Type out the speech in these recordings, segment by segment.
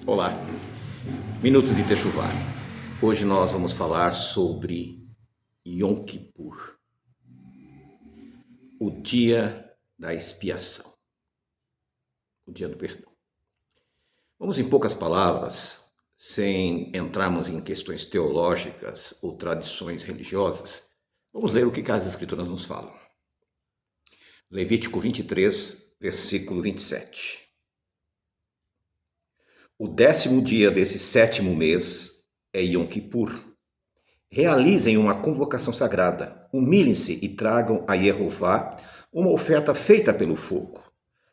Olá, Minutos de Techuvá. Hoje nós vamos falar sobre Yom Kippur, o dia da expiação, o dia do perdão. Vamos, em poucas palavras, sem entrarmos em questões teológicas ou tradições religiosas, vamos ler o que as Escrituras nos falam. Levítico 23, versículo 27. O 10º dia desse 7º mês é Yom Kippur. Realizem uma convocação sagrada, humilhem-se e tragam a Jeová uma oferta feita pelo fogo.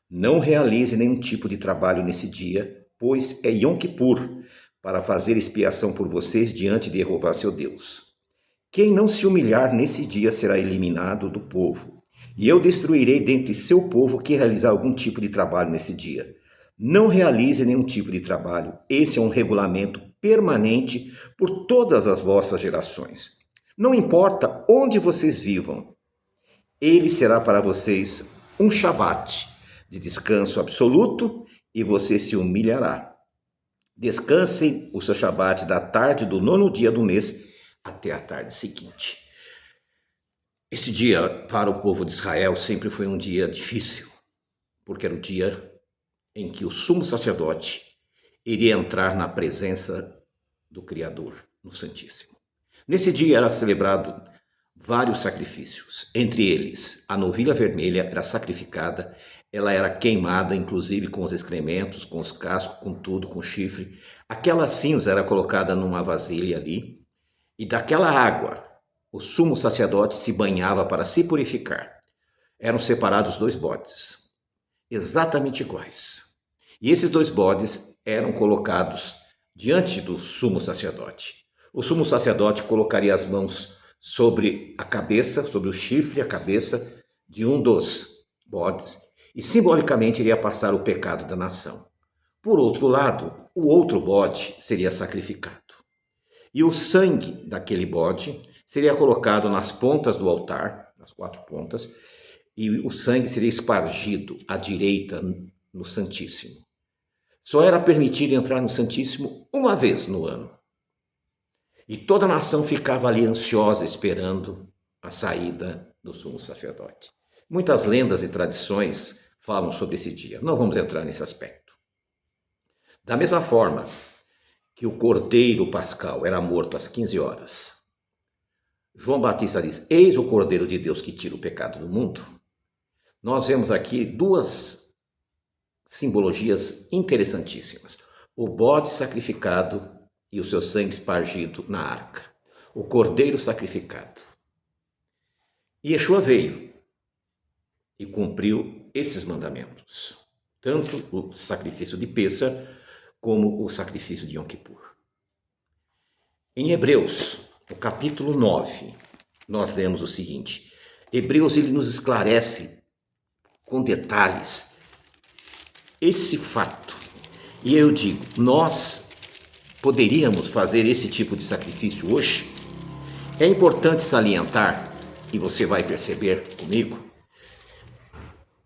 Não realize nenhum tipo de trabalho nesse dia, pois é Yom Kippur, para fazer expiação por vocês diante de Jeová seu Deus. Quem não se humilhar nesse dia será eliminado do povo, e eu destruirei dentre seu povo que realizar algum tipo de trabalho nesse dia. Não realize nenhum tipo de trabalho. Esse é um regulamento permanente por todas as vossas gerações. Não importa onde vocês vivam, ele será para vocês um Shabat de descanso absoluto e você se humilhará. Descansem o seu Shabat da tarde do 9º dia do mês até a tarde seguinte. Esse dia para o povo de Israel sempre foi um dia difícil, porque era o dia em que o sumo sacerdote iria entrar na presença do Criador, no Santíssimo. Nesse dia era celebrado vários sacrifícios, entre eles a novilha vermelha era sacrificada, ela era queimada, inclusive com os excrementos, com os cascos, com tudo, com chifre. Aquela cinza era colocada numa vasilha ali, e daquela água o sumo sacerdote se banhava para se purificar. Eram separados 2 bodes, exatamente iguais. E esses 2 bodes eram colocados diante do sumo sacerdote. O sumo sacerdote colocaria as mãos sobre a cabeça, sobre o chifre, a cabeça de um dos bodes, e simbolicamente iria passar o pecado da nação. Por outro lado, o outro bode seria sacrificado. E o sangue daquele bode seria colocado nas pontas do altar, nas 4 pontas, e o sangue seria espargido à direita no Santíssimo. Só era permitido entrar no Santíssimo uma vez no ano. E toda a nação ficava ali ansiosa, esperando a saída do sumo sacerdote. Muitas lendas e tradições falam sobre esse dia. Não vamos entrar nesse aspecto. Da mesma forma que o cordeiro pascal era morto às 15 horas, João Batista diz: eis o cordeiro de Deus que tira o pecado do mundo. Nós vemos aqui 2 simbologias interessantíssimas. O bode sacrificado e o seu sangue espargido na arca. O cordeiro sacrificado. E Yeshua veio e cumpriu esses mandamentos. Tanto o sacrifício de Pêssar como o sacrifício de Yom Kippur. Em Hebreus, no capítulo 9, nós lemos o seguinte. Hebreus ele nos esclarece com detalhes esse fato. E eu digo, nós poderíamos fazer esse tipo de sacrifício hoje? É importante salientar, e você vai perceber comigo,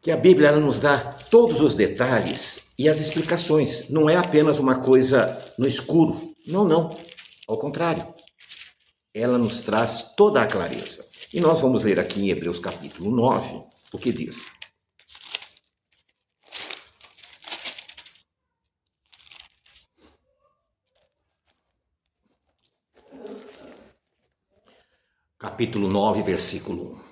que a Bíblia ela nos dá todos os detalhes e as explicações. Não é apenas uma coisa no escuro. Não, não. Ao contrário. Ela nos traz toda a clareza. E nós vamos ler aqui em Hebreus capítulo 9 o que diz. Capítulo 9, versículo 1.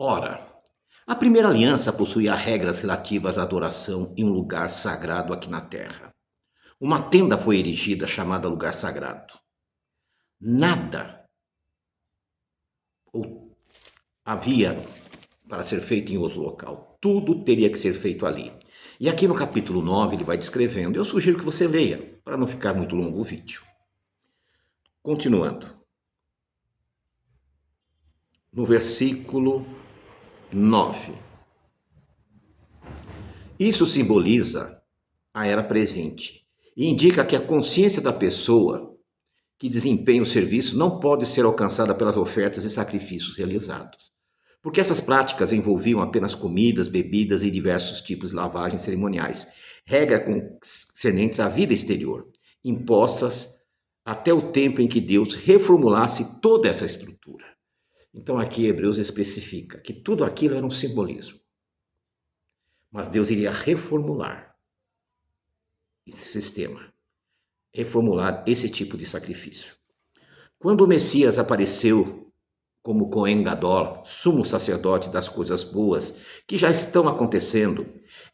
Ora, a primeira aliança possuía regras relativas à adoração em um lugar sagrado aqui na terra. Uma tenda foi erigida chamada lugar sagrado. Nada havia para ser feito em outro local. Tudo teria que ser feito ali. E aqui no capítulo 9 ele vai descrevendo. Eu sugiro que você leia, para não ficar muito longo o vídeo. Continuando. No versículo 9. Isso simboliza a era presente e indica que a consciência da pessoa que desempenha o serviço não pode ser alcançada pelas ofertas e sacrifícios realizados, porque essas práticas envolviam apenas comidas, bebidas e diversos tipos de lavagens cerimoniais, regra concernentes à vida exterior. impostas até o tempo em que Deus reformulasse toda essa estrutura. Então aqui Hebreus especifica que tudo aquilo era um simbolismo. Mas Deus iria reformular esse sistema, reformular esse tipo de sacrifício. Quando o Messias apareceu como Cohen Gadol, sumo sacerdote das coisas boas que já estão acontecendo,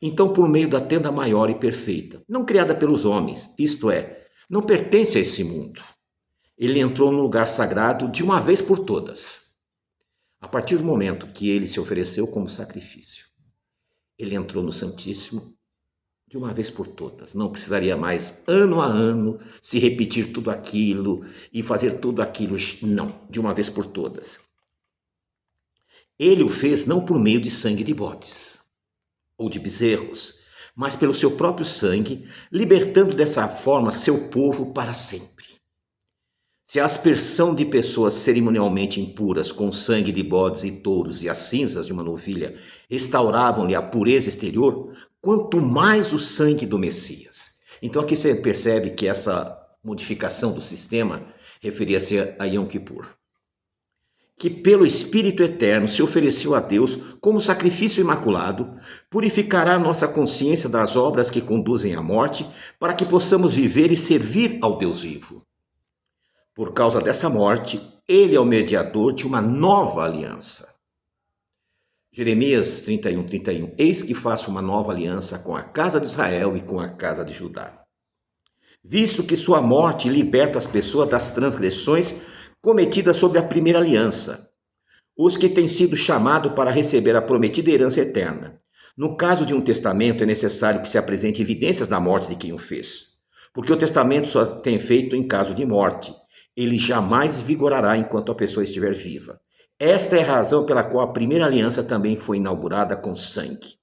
então por meio da tenda maior e perfeita, não criada pelos homens, isto é, não pertence a esse mundo, ele entrou no lugar sagrado de uma vez por todas. A partir do momento que ele se ofereceu como sacrifício, ele entrou no Santíssimo de uma vez por todas. Não precisaria mais, ano a ano, se repetir tudo aquilo e fazer tudo aquilo. Não, de uma vez por todas. Ele o fez não por meio de sangue de bodes ou de bezerros, mas pelo seu próprio sangue, libertando dessa forma seu povo para sempre. Se a aspersão de pessoas cerimonialmente impuras com o sangue de bodes e touros e as cinzas de uma novilha restauravam-lhe a pureza exterior, quanto mais o sangue do Messias. Então aqui você percebe que essa modificação do sistema referia-se a Yom Kippur, que pelo Espírito Eterno se ofereceu a Deus como sacrifício imaculado, purificará nossa consciência das obras que conduzem à morte, para que possamos viver e servir ao Deus vivo. Por causa dessa morte, ele é o mediador de uma nova aliança. Jeremias 31:31. Eis que faço uma nova aliança com a casa de Israel e com a casa de Judá. Visto que sua morte liberta as pessoas das transgressões cometidas sob a primeira aliança, os que têm sido chamados para receber a prometida herança eterna. No caso de um testamento, é necessário que se apresente evidências da morte de quem o fez, porque o testamento só tem efeito em caso de morte. Ele jamais vigorará enquanto a pessoa estiver viva. Esta é a razão pela qual a primeira aliança também foi inaugurada com sangue.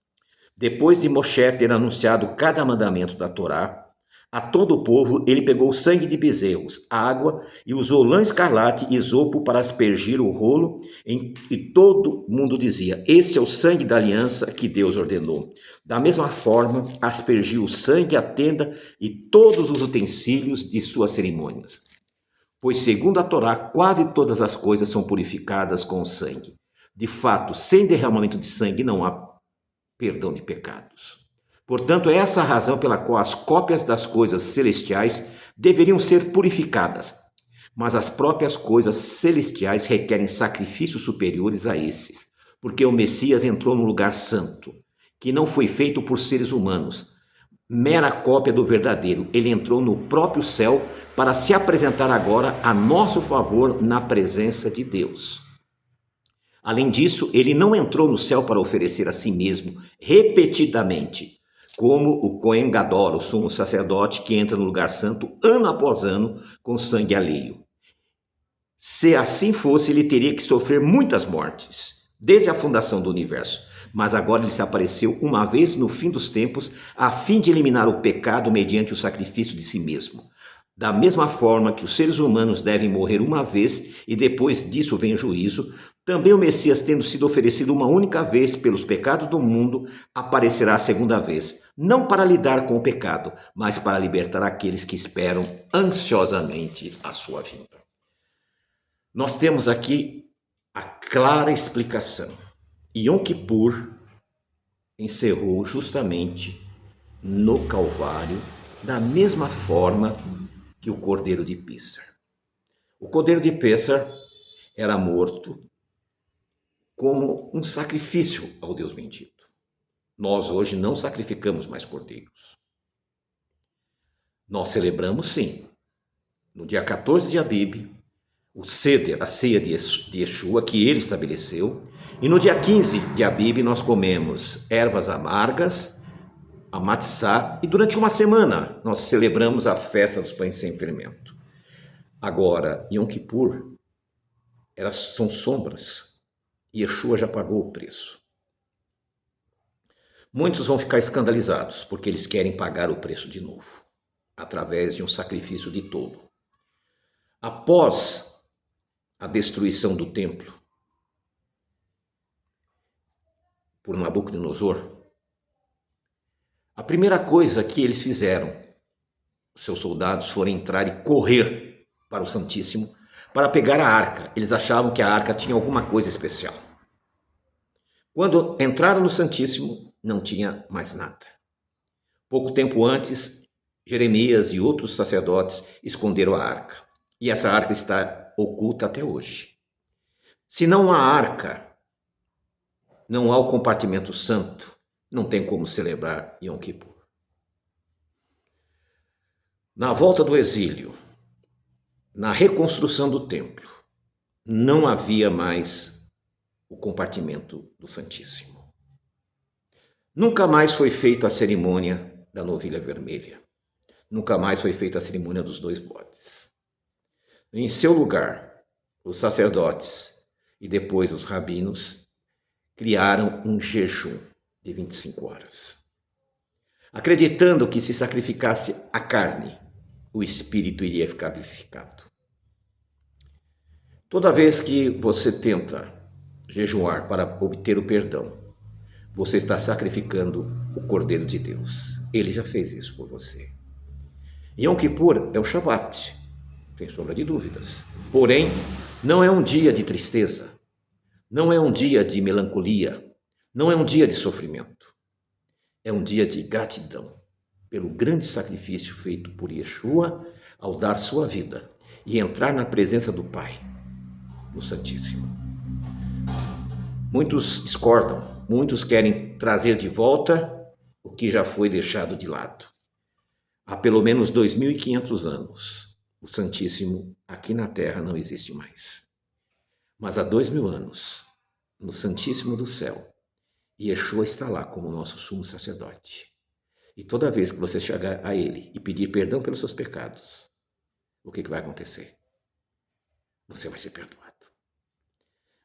Depois de Moshe ter anunciado cada mandamento da Torá a todo o povo, ele pegou sangue de bezerros, água e usou lã escarlate e isopo para aspergir o rolo, e todo mundo dizia: este é o sangue da aliança que Deus ordenou. Da mesma forma, aspergiu o sangue à tenda e todos os utensílios de suas cerimônias. Pois, segundo a Torá, quase todas as coisas são purificadas com o sangue. De fato, sem derramamento de sangue não há perdão de pecados. Portanto, é essa a razão pela qual as cópias das coisas celestiais deveriam ser purificadas. Mas as próprias coisas celestiais requerem sacrifícios superiores a esses, porque o Messias entrou no lugar santo, que não foi feito por seres humanos, mera cópia do verdadeiro. Ele entrou no próprio céu para se apresentar agora a nosso favor na presença de Deus. Além disso, ele não entrou no céu para oferecer a si mesmo repetidamente, como o Cohen Gadol, o sumo sacerdote, que entra no lugar santo ano após ano com sangue alheio. Se assim fosse, ele teria que sofrer muitas mortes, desde a fundação do universo. Mas agora ele se apareceu uma vez no fim dos tempos, a fim de eliminar o pecado mediante o sacrifício de si mesmo. Da mesma forma que os seres humanos devem morrer uma vez e depois disso vem o juízo, também o Messias, tendo sido oferecido uma única vez pelos pecados do mundo, aparecerá a segunda vez, não para lidar com o pecado, mas para libertar aqueles que esperam ansiosamente a sua vinda. Nós temos aqui a clara explicação. Yom Kippur encerrou justamente no Calvário, da mesma forma que o Cordeiro de Pêssar. O Cordeiro de Pêssar era morto como um sacrifício ao Deus bendito. Nós hoje não sacrificamos mais cordeiros. Nós celebramos, sim, no dia 14 de Abib, o Seder, a ceia de Yeshua, que ele estabeleceu. E no dia 15 de Abib nós comemos ervas amargas, a matzá, e durante uma semana nós celebramos a festa dos pães sem fermento. Agora, Yom Kippur são sombras. Yeshua já pagou o preço. Muitos vão ficar escandalizados porque eles querem pagar o preço de novo, através de um sacrifício de tolo. Após a destruição do templo por Nabucodonosor, a primeira coisa que eles fizeram, os seus soldados foram entrar e correr para o Santíssimo para pegar a arca. Eles achavam que a arca tinha alguma coisa especial. Quando entraram no Santíssimo, não tinha mais nada. Pouco tempo antes, Jeremias e outros sacerdotes esconderam a arca. E essa arca está oculta até hoje. Se não há arca, não há o compartimento santo, não tem como celebrar Yom Kippur. Na volta do exílio, na reconstrução do templo, não havia mais o compartimento do Santíssimo. Nunca mais foi feita a cerimônia da novilha vermelha. Nunca mais foi feita a cerimônia dos 2 bodes. Em seu lugar, os sacerdotes e depois os rabinos criaram um jejum de 25 horas, acreditando que se sacrificasse a carne, o espírito iria ficar vivificado. Toda vez que você tenta jejuar para obter o perdão, você está sacrificando o Cordeiro de Deus. Ele já fez isso por você. Yom Kippur é o Shabat, sem sombra de dúvidas. Porém, não é um dia de tristeza, não é um dia de melancolia, não é um dia de sofrimento. É um dia de gratidão pelo grande sacrifício feito por Yeshua ao dar sua vida e entrar na presença do Pai, no Santíssimo. Muitos discordam, muitos querem trazer de volta o que já foi deixado de lado. Há pelo menos 2.500 anos, o Santíssimo aqui na Terra não existe mais. Mas há 2.000 anos, no Santíssimo do céu, Yeshua está lá como nosso sumo sacerdote. E toda vez que você chegar a Ele e pedir perdão pelos seus pecados, o que vai acontecer? Você vai ser perdoado.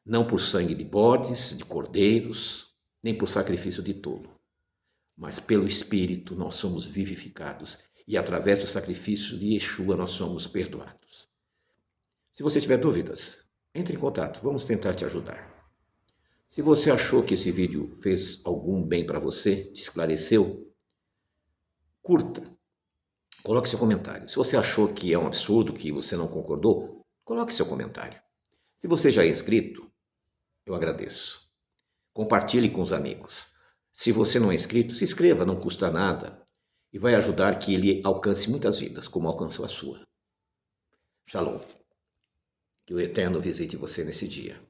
Não por sangue de bodes, de cordeiros, nem por sacrifício de tolo, mas pelo Espírito nós somos vivificados e através do sacrifício de Yeshua nós somos perdoados. Se você tiver dúvidas, entre em contato, vamos tentar te ajudar. Se você achou que esse vídeo fez algum bem para você, te esclareceu, curta, coloque seu comentário. Se você achou que é um absurdo, que você não concordou, coloque seu comentário. Se você já é inscrito, eu agradeço. Compartilhe com os amigos. Se você não é inscrito, se inscreva, não custa nada e vai ajudar que ele alcance muitas vidas, como alcançou a sua. Shalom. Que o Eterno visite você nesse dia.